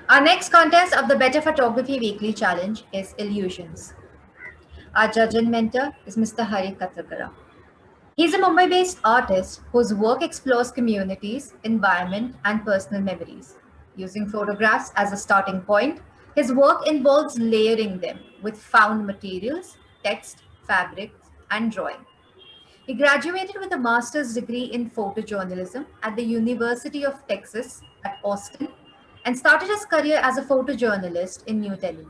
Our next contest of the Better Photography Weekly Challenge is Illusions. Our judge and mentor is Mr. Hari Katragadda. He's a Mumbai based artist whose work explores communities, environment, and personal memories. Using photographs as a starting point, his work involves layering them with found materials, text, fabrics, and drawing. He graduated with a master's degree in photojournalism at the University of Texas at Austin and started his career as a photojournalist in New Delhi.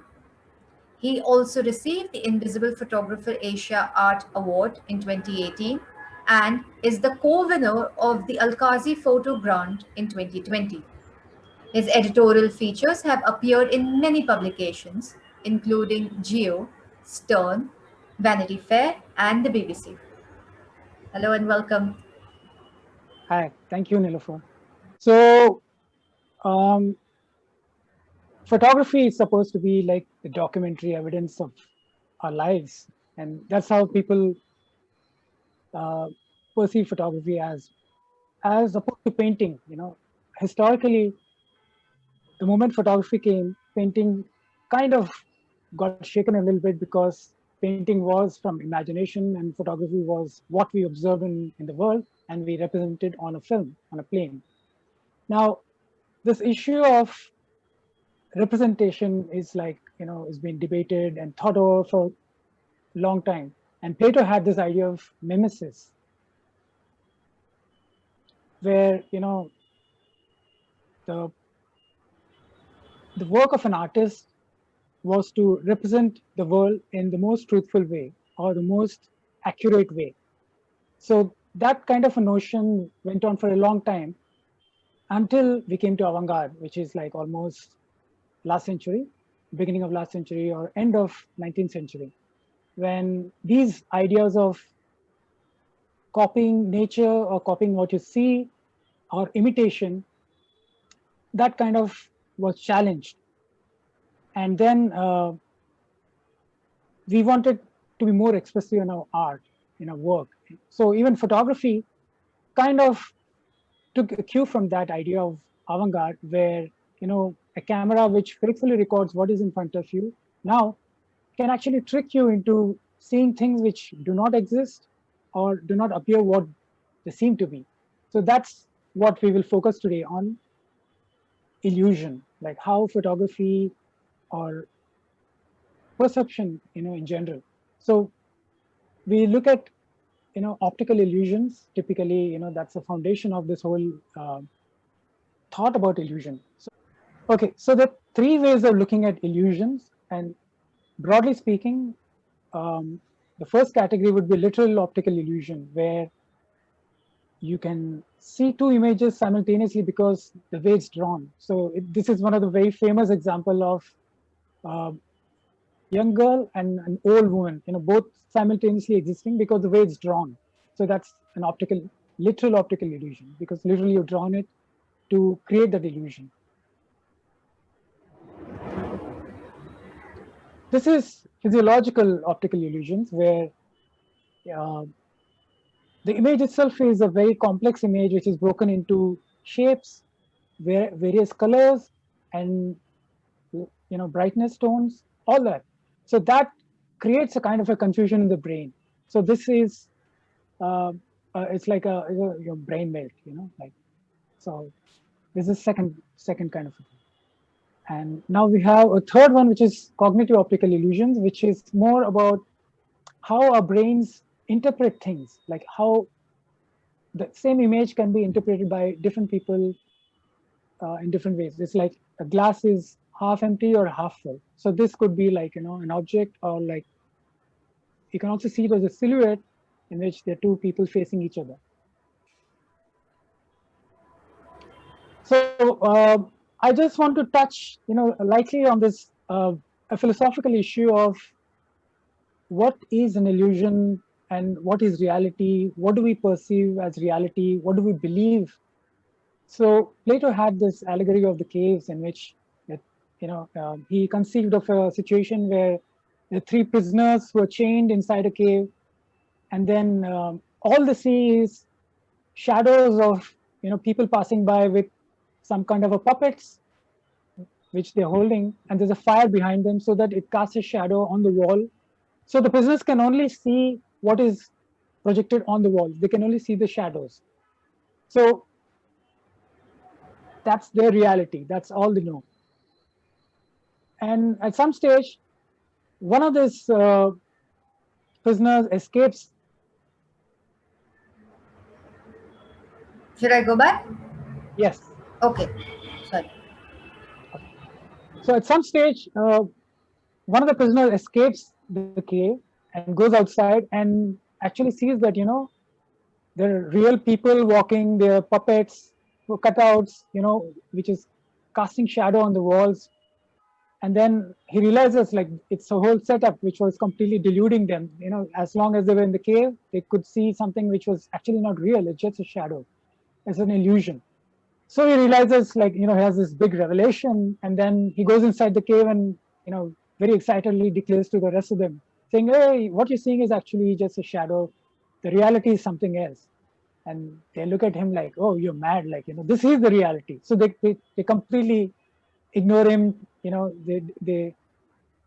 He also received the Invisible Photographer Asia Art Award in 2018 and is the co-winner of the Alkazi Photo Grant in 2020. His editorial features have appeared in many publications, including Geo, Stern, Vanity Fair, and the BBC. Hello and welcome. Hi, thank you, Nilofer. So, um, photography is supposed to be like the documentary evidence of our lives, and that's how people uh, perceive photography as opposed to painting. Historically, the moment photography came, painting kind of got shaken a little bit because painting was from imagination and photography was what we observe in the world and we represent it on a film, on a plane. Now, this issue of representation is is being debated and thought over for a long time. And Plato had this idea of mimesis, where the the work of an artist was to represent the world in the most truthful way or the most accurate way. So that kind of a notion went on for a long time until we came to avant-garde, which is like almost last century, beginning of last century or end of 19th century, when these ideas of copying nature or copying what you see or imitation, that kind of was challenged. And then we wanted to be more expressive in our art, in our work. So even photography kind of took a cue from that idea of avant-garde, where a camera which faithfully records what is in front of you now can actually trick you into seeing things which do not exist or do not appear what they seem to be. So that's what we will focus today on: illusion, like how photography or perception, in general. So we look at optical illusions. Typically, that's the foundation of this whole thought about illusion. So, okay, so there are three ways of looking at illusions, and broadly speaking, the first category would be literal optical illusion, where you can see two images simultaneously because the way it's drawn. So this is one of the very famous example of uh, young girl and an old woman, both simultaneously existing because the way it's drawn. So that's an literal optical illusion, because literally you've drawn it to create that illusion. This is physiological optical illusions, where uh, the image itself is a very complex image which is broken into shapes, various colors, and brightness tones, all that. So that creates a kind of a confusion in the brain. So this is uh, it's like your brain melt, like. So this is second kind of a thing. And now we have a third one, which is cognitive optical illusions, which is more about how our brains interpret things, like how the same image can be interpreted by different people in different ways. It's like a glass is half empty or half full. So this could be like an object, or like you can also see it as a silhouette in which there are two people facing each other. So I just want to touch, lightly on this a philosophical issue of what is an illusion and what is reality. What do we perceive as reality? What do we believe? So Plato had this allegory of the caves, in which he conceived of a situation where the three prisoners were chained inside a cave, and then all they see is shadows of people passing by with some kind of a puppets, which they're holding, and there's a fire behind them, so that it casts a shadow on the wall. So the prisoners can only see what is projected on the wall. They can only see the shadows. So that's their reality. That's all they know. And at some stage, one of these prisoners escapes. Should I go back? Yes. Okay. Sorry. So at some stage, one of the prisoners escapes the cave and goes outside and actually sees that, there are real people walking, there are puppets, cutouts, which is casting shadow on the walls. And then he realizes like it's a whole setup which was completely deluding them. As long as they were in the cave, they could see something which was actually not real. It's just a shadow. It's an illusion. So he realizes like, he has this big revelation, and then he goes inside the cave and, very excitedly declares to the rest of them, saying, hey, what you're seeing is actually just a shadow. The reality is something else. And they look at him like, oh, you're mad. Like, this is the reality. So they completely ignore him. They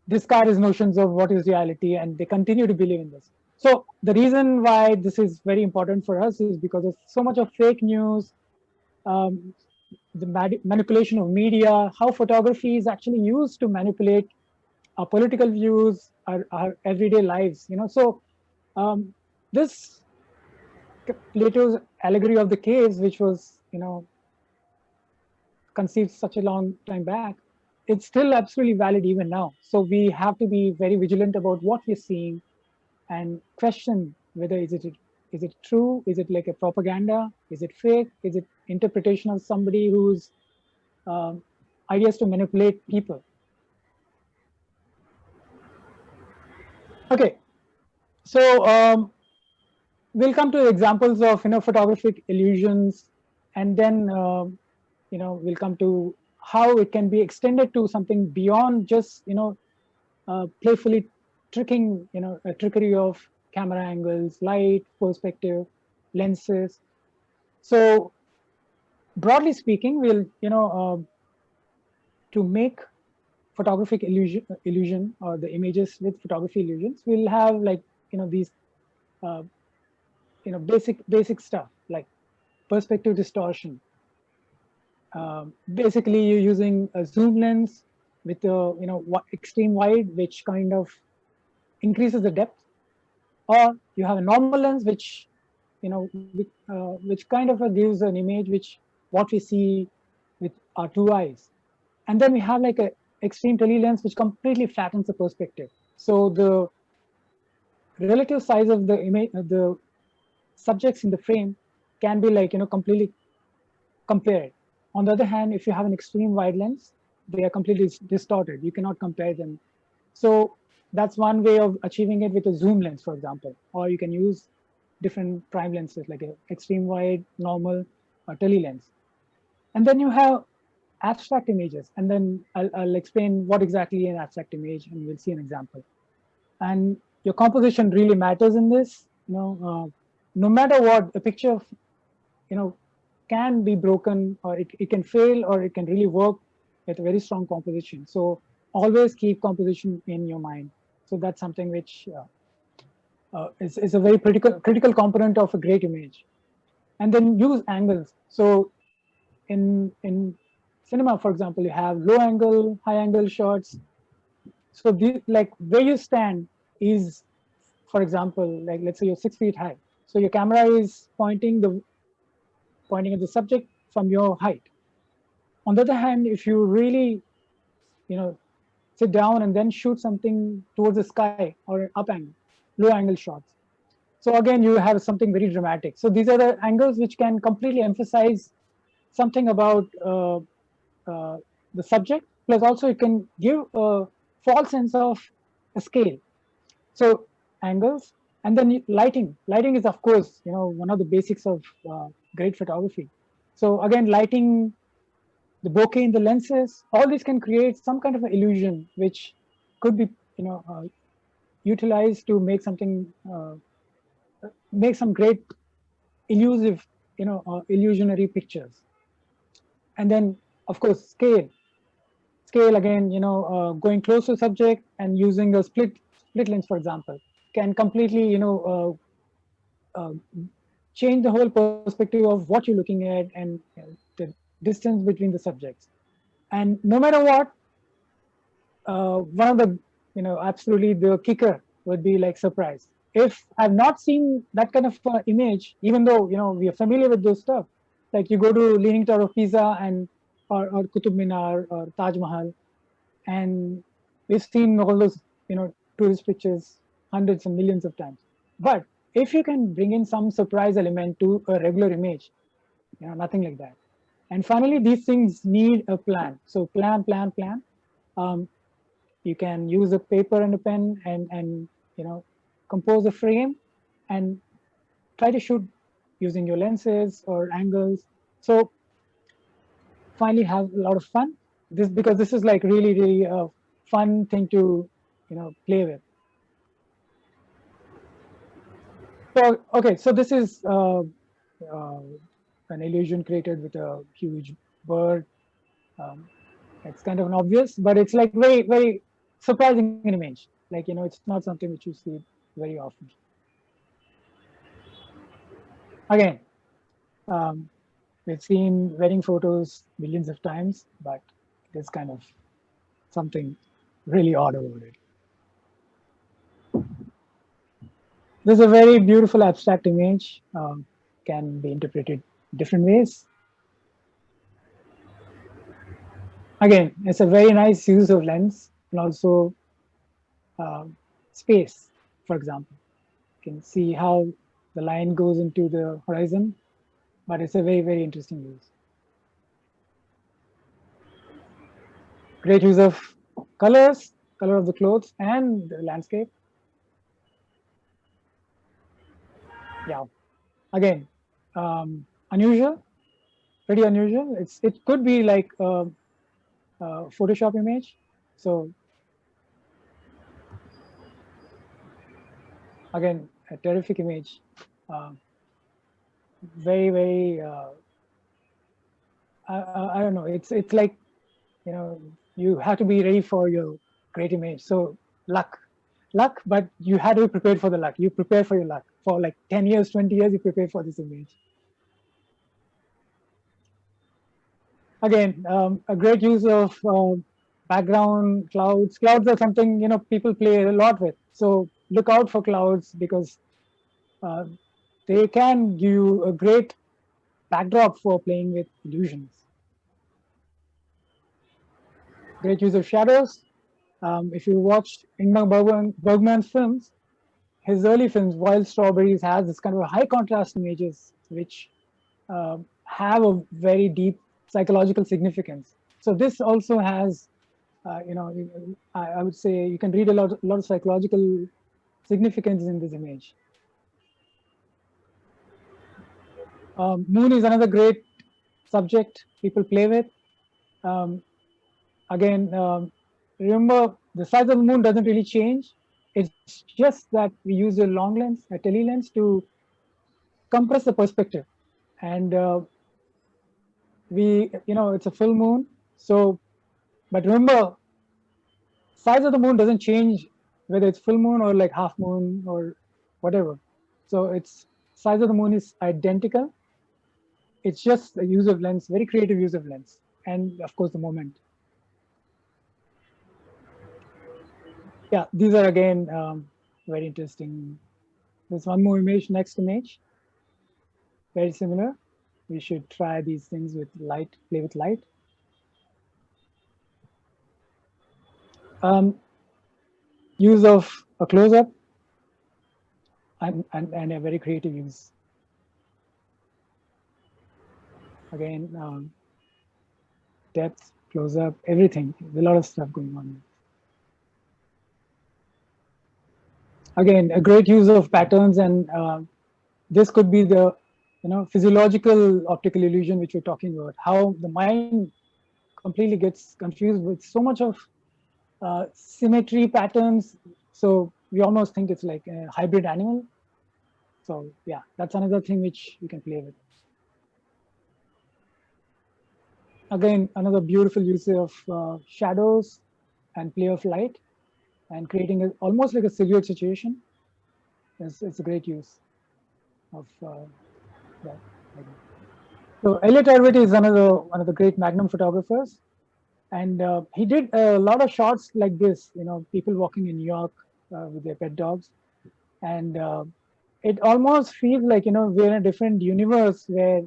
discard his notions of what is reality, and they continue to believe in this. So the reason why this is very important for us is because of so much of fake news, um, the manipulation of media, how photography is actually used to manipulate our political views, our everyday lives. So this Plato's allegory of the caves, which was conceived such a long time back, it's still absolutely valid even now. So we have to be very vigilant about what we're seeing and question whether is it true, is it like a propaganda, is it fake, is it interpretation of somebody whose um, ideas to manipulate people. Okay, so we'll come to examples of photographic illusions, and then we'll come to how it can be extended to something beyond just playfully tricking, a trickery of camera angles, light, perspective, lenses. So broadly speaking, we'll to make photographic illusion or the images with photography illusions, we'll have like these uh, basic stuff like perspective distortion. Basically, you're using a zoom lens with a extreme wide, which kind of increases the depth, or you have a normal lens which which kind of gives an image which what we see with our two eyes. And then we have like a extreme tele lens which completely flattens the perspective. So the relative size of the image, the subjects in the frame can be like completely compared. On the other hand, if you have an extreme wide lens, they are completely distorted. You cannot compare them. So that's one way of achieving it with a zoom lens, for example. Or you can use different prime lenses like a extreme wide, normal, or tele lens. And then you have abstract images, and then I'll explain what exactly an abstract image, and we'll see an example. And your composition really matters in this. No matter what, a picture, can be broken, or it can fail, or it can really work with a very strong composition. So always keep composition in your mind. So that's something which is a very critical component of a great image. And then use angles. So in cinema, for example, you have low angle, high angle shots. So like where you stand is, for example, like let's say you're 6 feet high. So your camera is pointing at the subject from your height. On the other hand, if you really, sit down and then shoot something towards the sky or up angle, low angle shots. So again, you have something very dramatic. So these are the angles which can completely emphasize something about the subject, plus also it can give a false sense of a scale. So angles, and then lighting. Lighting is, of course, one of the basics of great photography. So again, lighting, the bokeh in the lenses, all these can create some kind of an illusion, which could be, utilized to make some great illusive, illusionary pictures. And then, of course, scale. scale again, going close to subject and using a split lens, for example, can completely, change the whole perspective of what you're looking at and the distance between the subjects. And no matter what, one of the, absolutely the kicker would be like surprise. If I've not seen that kind of image, even though, we are familiar with those stuff, like you go to Leaning Tower of Pisa and or Qutub Minar or Taj Mahal, and we've seen all those, tourist pictures hundreds and millions of times. But if you can bring in some surprise element to a regular image, nothing like that. And finally, these things need a plan. So plan. Um, you can use a paper and a pen and compose a frame and try to shoot using your lenses or angles. So finally have a lot of fun. Because this is like really a fun thing to play with. So okay, so this is an illusion created with a huge bird. Um, it's kind of an obvious, but it's like very surprising an image. Like it's not something which you see very often. Again, um, we've seen wedding photos millions of times, but there's kind of something really odd about it. This is a very beautiful abstract image, can be interpreted different ways. Again, it's a very nice use of lens and also space, for example. You can see how the line goes into the horizon, but it's a very interesting use. Great use of colors, color of the clothes and the landscape. Yeah, again, unusual, pretty unusual. It could be like a Photoshop image. So again, a terrific image. Very I don't know. It's like you have to be ready for your great image. So luck, but you had to be prepared for the luck. You prepare for your luck for like 10 years, 20 years. You prepare for this image. Again, a great use of background clouds. Clouds are something people play a lot with. So look out for clouds because uh, they can give you a great backdrop for playing with illusions. Great use of shadows. If you watched Ingmar Bergman's films, his early films, Wild Strawberries, has this kind of high contrast images which have a very deep psychological significance. So this also has, I would say you can read a lot of psychological significance in this image. Moon is another great subject people play with. Again, remember the size of the moon doesn't really change. It's just that we use a long lens, a tele lens, to compress the perspective. And it's a full moon. So, but remember, size of the moon doesn't change whether it's full moon or like half moon or whatever. So it's size of the moon is identical. It's just a use of lens, very creative use of lens, and of course the moment. Yeah, these are again very interesting. There's one more image, next image, very similar. We should try these things with light, play with light. Use of a close-up and a very creative use. Again, depth, close-up, everything. There's a lot of stuff going on. Again, a great use of patterns, and this could be the physiological optical illusion which we're talking about. How the mind completely gets confused with so much of symmetry patterns. So we almost think it's like a hybrid animal. So yeah, that's another thing which you can play with. again, another beautiful use of shadows and play of light, and creating almost like a silhouette situation. It's a great use of that idea. So Elliot Erwitt is another one of the great Magnum photographers, and he did a lot of shots like this. People walking in New York with their pet dogs, and it almost feels like we're in a different universe where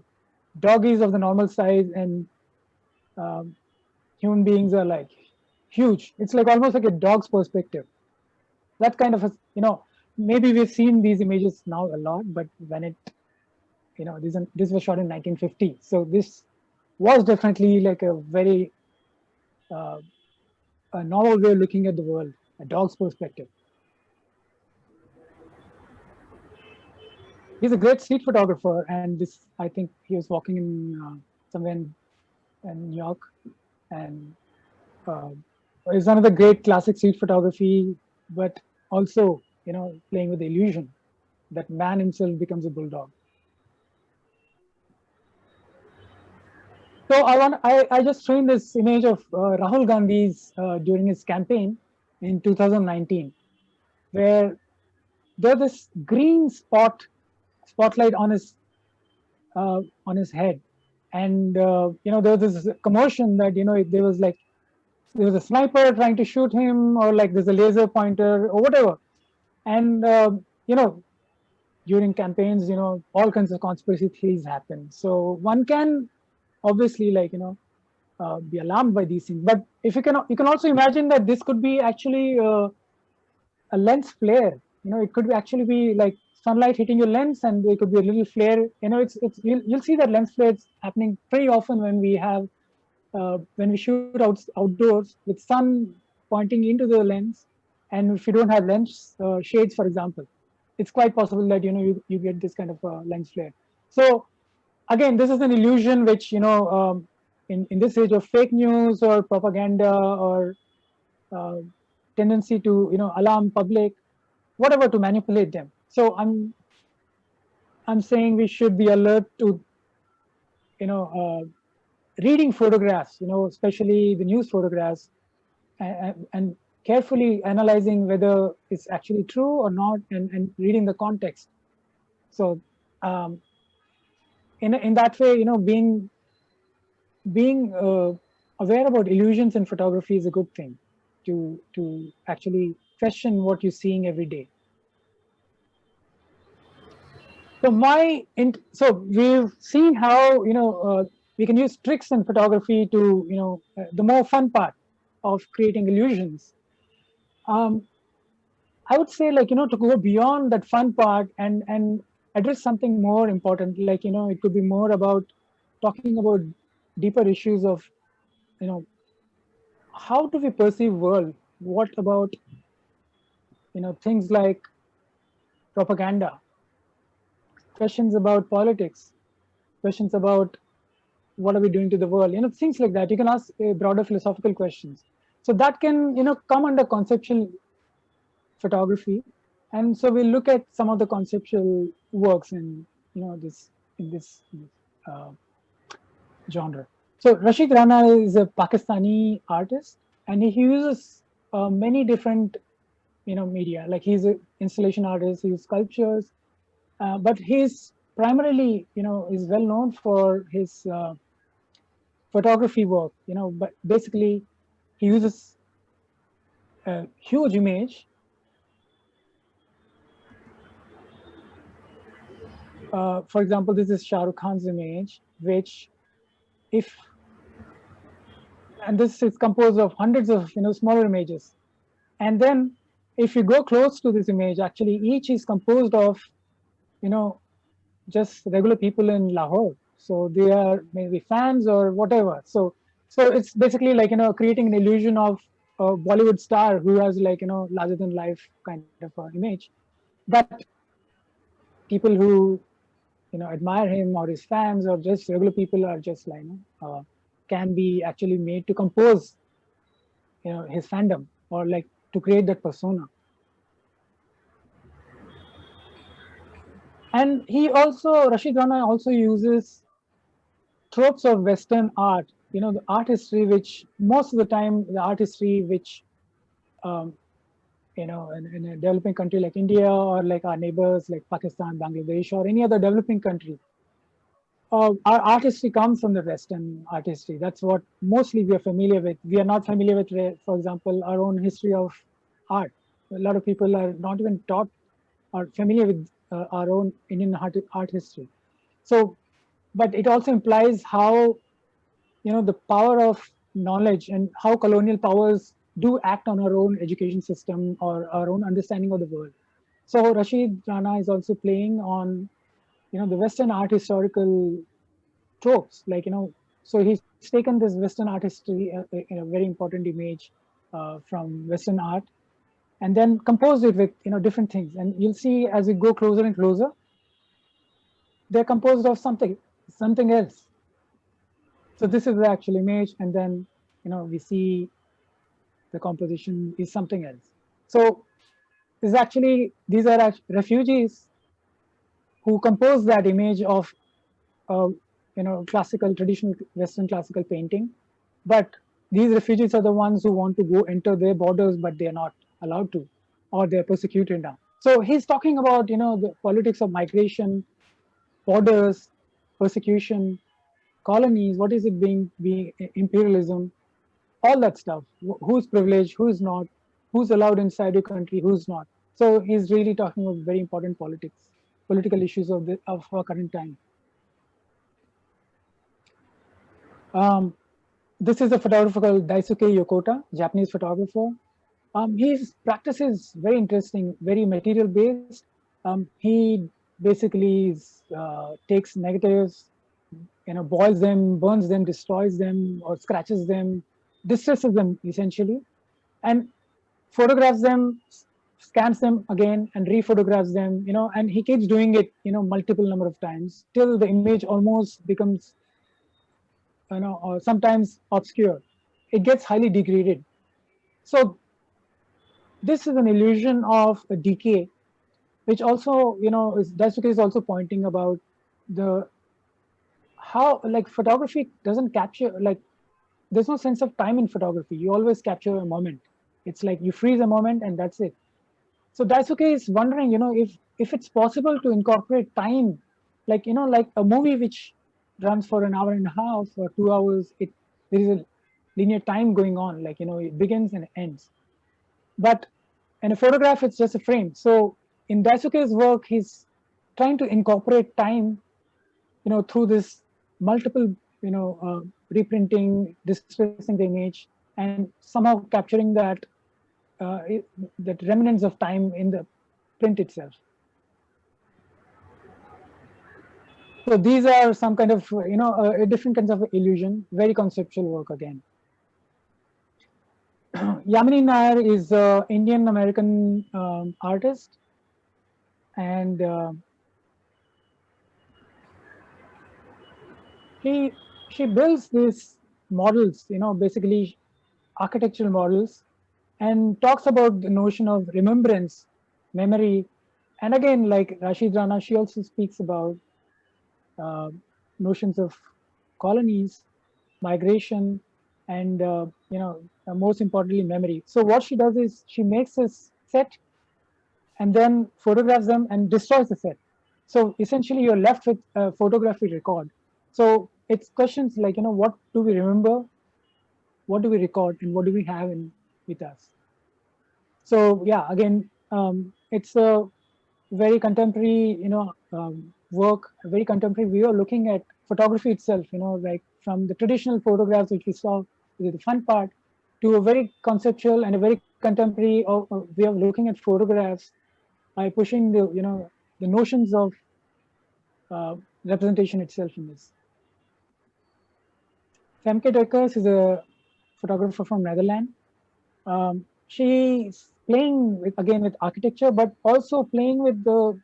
doggies of the normal size and um, human beings are like huge. It's like almost like a dog's perspective. That kind of maybe we've seen these images now a lot, but when this was shot in 1950, so this was definitely like a very uh, a novel way of looking at the world, a dog's perspective. He's a great street photographer, and this, I think, he was walking in somewhere in New York, and uh, is one of the great classic street photography, but also playing with the illusion that man himself becomes a bulldog. So I just shown this image of Rahul Gandhi's during his campaign in 2019, where there's this green spotlight on his head, and there was this commotion that there was a sniper trying to shoot him, or like there's a laser pointer or whatever, and during campaigns, all kinds of conspiracy theories happen. So one can obviously be alarmed by these things. But if you can also imagine that this could be actually a lens flare. It could actually be like sunlight hitting your lens, and there could be a little flare. It's you'll see that lens flares happening pretty often when we shoot outdoors with sun pointing into the lens, and if you don't have lens shades, for example, it's quite possible that you get this kind of lens flare. So again, this is an illusion which in this age of fake news or propaganda or uh, tendency to alarm public, whatever, to manipulate them. So I'm saying we should be alert to you know reading photographs, especially the news photographs, and carefully analyzing whether it's actually true or not, and reading the context. So um, in that way, being aware about illusions in photography is a good thing to actually question what you're seeing every day. So so we've seen how we can use tricks in photography to the more fun part of creating illusions. um, I would say, like, to go beyond that fun part and address something more important, like, it could be more about talking about deeper issues of you know how do we perceive world. What about things like propaganda, questions about politics, questions about what are we doing to the world, things like that. You can ask broader philosophical questions, so that can come under conceptual photography. And so we'll look at some of the conceptual works in this uh, genre. So Rashid Rana is a Pakistani artist, and he uses many different media. Like, he's an installation artist, he uses sculptures, but he's primarily is well known for his photography work. But basically he uses a huge image. For example, this is Shah Rukh Khan's image, which if and this is composed of hundreds of smaller images. And then if you go close to this image, actually each is composed of you know just regular people in Lahore. So they are maybe fans or whatever. So it's basically like creating an illusion of a Bollywood star who has like larger than life kind of image. But people who admire him, or his fans, or just regular people, are just like can be actually made to compose his fandom, or like to create that persona. And Rashid Rana also uses tropes of Western art, the art history, which most of the time the art history which um, in a developing country like India, or like our neighbors like Pakistan, Bangladesh, or any other developing country, our art history comes from the Western art history. That's what mostly we are familiar with. We are not familiar with, for example, our own history of art. A lot of people are not even taught or familiar with our own Indian art history. So, but it also implies how the power of knowledge and how colonial powers do act on our own education system or our own understanding of the world. So Rashid Rana is also playing on the Western art historical tropes, like so he's taken this Western art history, a very important image from Western art, and then composed it with different things. And you'll see as we go closer and closer, they're composed of something else. So this is the actual image, and then we see the composition is something else. So these are refugees who compose that image of uh, classical, traditional Western classical painting. But these refugees are the ones who want to go enter their borders, but they are not allowed to, or they're persecuted now. So he's talking about the politics of migration, borders, persecution, colonies. What is it being imperialism? All that stuff. Who's privileged? Who's not? Who's allowed inside your country? Who's not? So he's really talking about very important political issues of our current time. This is a photographer called Daisuke Yokota, Japanese photographer. His practice is very interesting, very material based. He basically takes negatives, boils them, burns them, destroys them, or scratches them, distresses them essentially, and photographs them, scans them again, and rephotographs them. And he keeps doing it, multiple number of times till the image almost becomes or sometimes obscure. It gets highly degraded. So this is an illusion of a decay, which also, Daisuke is also pointing about the how like photography doesn't capture, like there's no sense of time in photography. You always capture a moment. It's like you freeze a moment and that's it. So Daisuke is wondering, if it's possible to incorporate time, like like a movie which runs for an hour and a half or 2 hours. There is a linear time going on, like it begins and ends. But in a photograph, it's just a frame. So in Daisuke's work, he's trying to incorporate time, through this multiple, reprinting, distressing the image, and somehow capturing that remnants of time in the print itself. So these are some kind of, different kinds of illusion, very conceptual work again. Yamini Nair is an Indian American artist, and she builds these models, basically architectural models, and talks about the notion of remembrance, memory, and again, like Rashid Rana, she also speaks about uh, notions of colonies, migration, and most importantly, memory. So what she does is she makes a set and then photographs them and destroys the set. So essentially, you're left with a photographic record. So it's questions like, what do we remember, what do we record, and what do we have with us? So yeah, again, it's a very contemporary, work, a very contemporary view of looking at photography itself. Like from the traditional photographs which we saw, the fun part, to a very conceptual and a very contemporary way of looking at photographs by pushing the notions of representation itself in this. Femke Dekkers is a photographer from Netherlands. She's playing with architecture, but also playing with the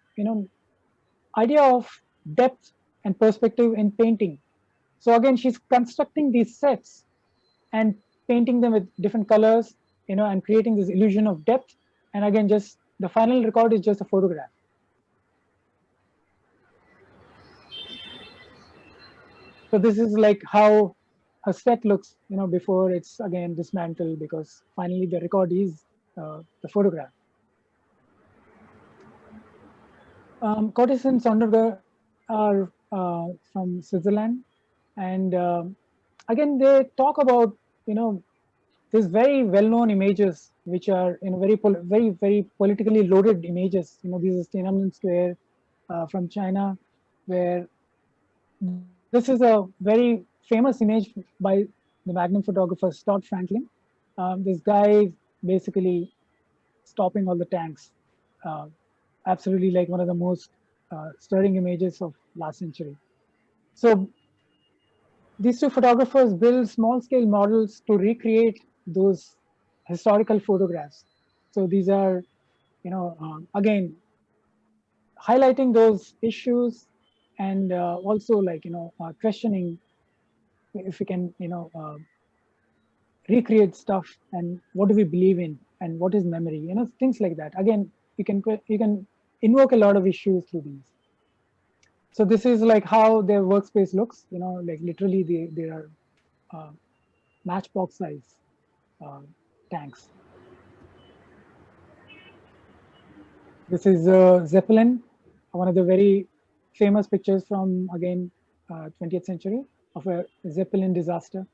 idea of depth and perspective in painting. So again, she's constructing these sets and painting them with different colors, and creating this illusion of depth. And again, just the final record is just a photograph. So this is like how a set looks, before it's again dismantled, because finally the record is the photograph. Curtis and Sondergaard are from Switzerland, and again they talk about these very well-known images, which are very politically loaded images. These are Tiananmen Square from China, where this is a very famous image by the Magnum photographer Stott Franklin. This guy basically stopping all the tanks. Uh, Absolutely, like one of the most stirring images of last century. So these two photographers build small-scale models to recreate those historical photographs. So these are, again, highlighting those issues, and also like questioning if we can recreate stuff, and what do we believe in, and what is memory, things like that. Again, you can invoke a lot of issues through these. So this is like how their workspace looks, like literally they are uh, matchbox size uh, tanks. This is Zeppelin, one of the very famous pictures from, again, 20th century, of a Zeppelin disaster.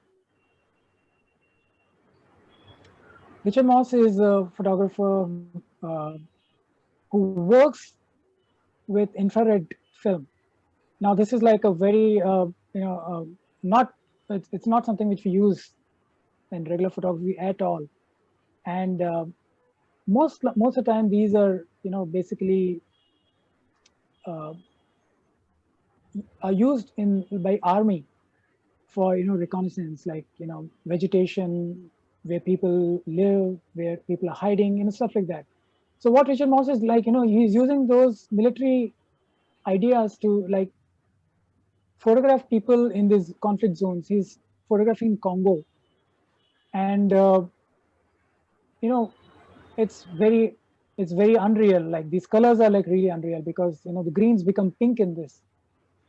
Richard Moss is a photographer who works with infrared film. Now, this is like a very, not, it's not something which we use in regular photography at all. And most of the time, these are, basically uh, are used in by army for reconnaissance, like vegetation, where people live, where people are hiding, stuff like that. So what Richard Moss is like, he's using those military ideas to like photograph people in these conflict zones. He's photographing Congo, and you know it's very unreal. Like these colors are like really unreal, because the greens become pink in this.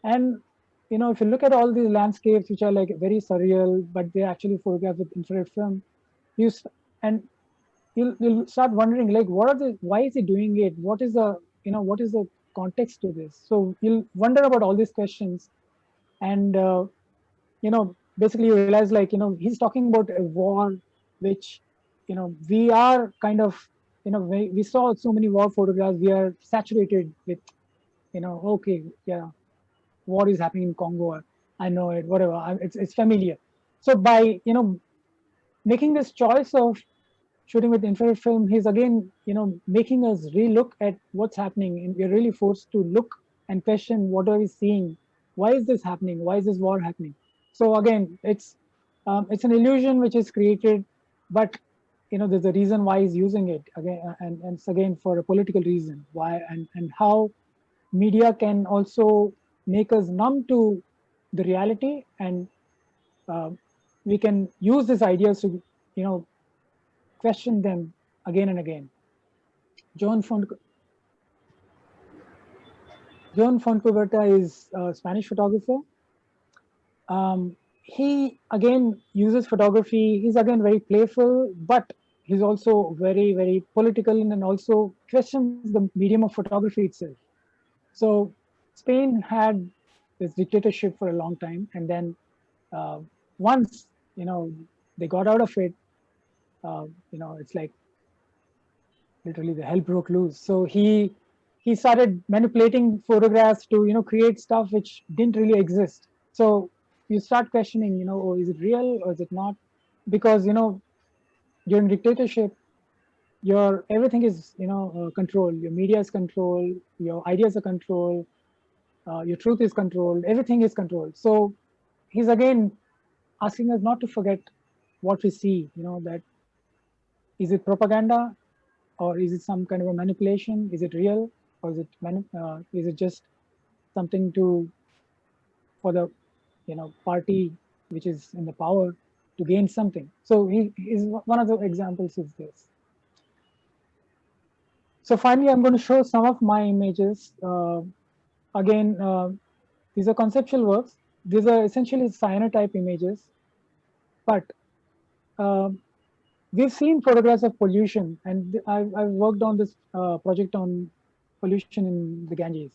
And if you look at all these landscapes, which are like very surreal, but they actually photographed with infrared film, you and you'll start wondering, like, why is he doing it? What is the context to this? So you'll wonder about all these questions, and basically you realize, like, he's talking about a war, which we are kind of, we saw so many war photographs. We are saturated with, okay, yeah, war is happening in Congo. I know it, whatever. It's familiar. So by making this choice of shooting with infrared film, he's again making us relook at what's happening, and we're really forced to look and question, what are we seeing? Why is this happening? Why is this war happening? So again, it's an illusion which is created, but there's a reason why he's using it again, and it's again for a political reason. Why, and how media can also make us numb to the reality, and uh, we can use these ideas to question them again and again. John Font John Fontcuberta is a Spanish photographer. He again uses photography. He's again very playful, but he's also very, very political, and also questions the medium of photography itself. So Spain had this dictatorship for a long time, and then uh, once they got out of it, it's like literally the hell broke loose. So he started manipulating photographs to create stuff which didn't really exist. So you start questioning, oh, is it real or is it not? Because during dictatorship, your everything is controlled. Your media is controlled. Your ideas are controlled. Your truth is controlled. Everything is controlled. So he's again asking us not to forget what we see. That is it propaganda, or is it some kind of a manipulation? Is it real, or is it just something for the party which is in the power to gain something? So he is one of the examples is this. So finally, I'm going to show some of my images. Again, these are conceptual works. These are essentially cyanotype images. But we've seen photographs of pollution, and I've worked on this project on pollution in the Ganges,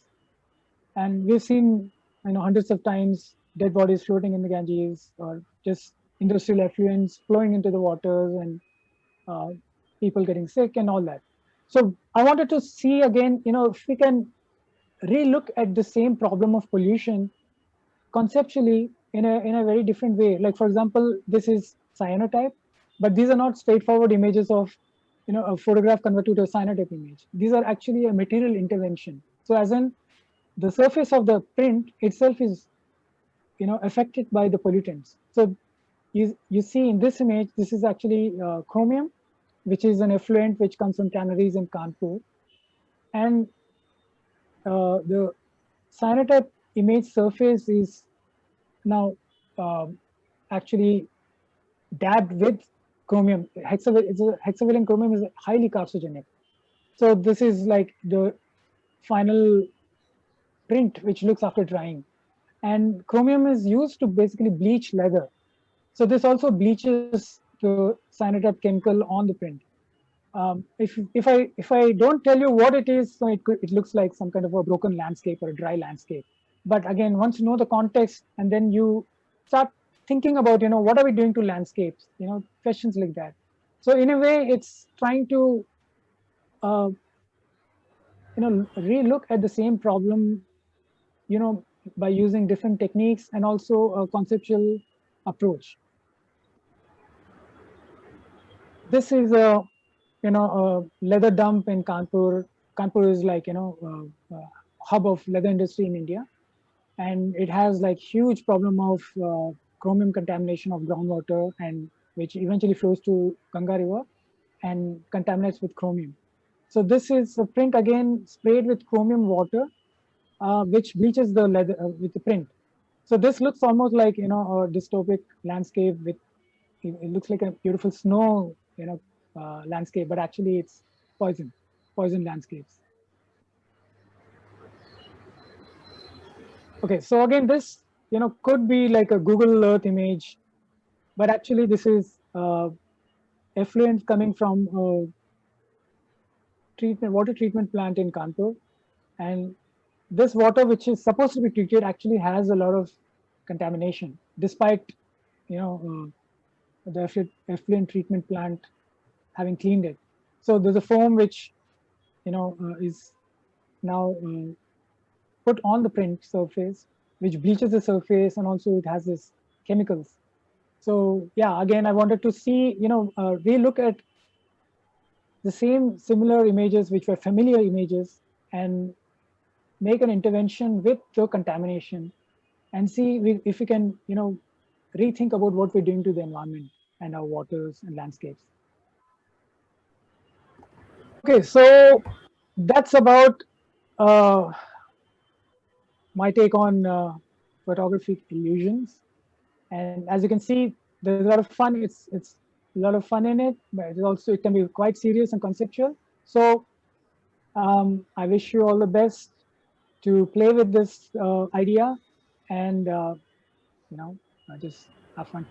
and we've seen hundreds of times dead bodies floating in the Ganges, or just industrial effluents flowing into the waters, and uh, people getting sick and all that. So I wanted to see again, if we can relook at the same problem of pollution conceptually in a very different way. Like for example, this is cyanotype, but these are not straightforward images of a photograph converted to a cyanotype image. These are actually a material intervention. So as in the surface of the print itself is affected by the pollutants. So you see in this image, this is actually chromium, which is an effluent which comes from canneries in Kanpur, and the cyanotype image surface is now actually dabbed with chromium. Hexavalent chromium is highly carcinogenic. So this is like the final print which looks after drying. And chromium is used to basically bleach leather. So this also bleaches the cyanotype chemical on the print. If I don't tell you what it is, so it looks like some kind of a broken landscape or a dry landscape. But again, once you know the context, and then you start thinking about what are we doing to landscapes, questions like that. So in a way, it's trying to uh, relook at the same problem, by using different techniques and also a conceptual approach. This is a leather dump in Kanpur. Kanpur is like hub of leather industry in India, and it has like huge problem of chromium contamination of groundwater, and which eventually flows to Ganga River and contaminates with chromium. So this is a print again sprayed with chromium water, which bleaches the leather with the print. So this looks almost like a dystopic landscape with it looks like a beautiful snow landscape, but actually it's poison landscapes. Okay, so again, this could be like a Google Earth image, but actually this is effluent coming from a water treatment plant in Kanpur, and this water, which is supposed to be treated, actually has a lot of contamination, despite the effluent treatment plant having cleaned it. So there's a foam which is now put on the print surface, which bleaches the surface, and also it has this chemicals. So yeah, again, I wanted to see, relook at the same similar images which were familiar images, and make an intervention with the contamination, and see if we can, rethink about what we're doing to the environment and our waters and landscapes. Okay, so that's about uh, my take on photographic illusions. And as you can see, there's a lot of fun. It's a lot of fun in it, but it can be quite serious and conceptual. So I wish you all the best to play with this idea, and just have fun.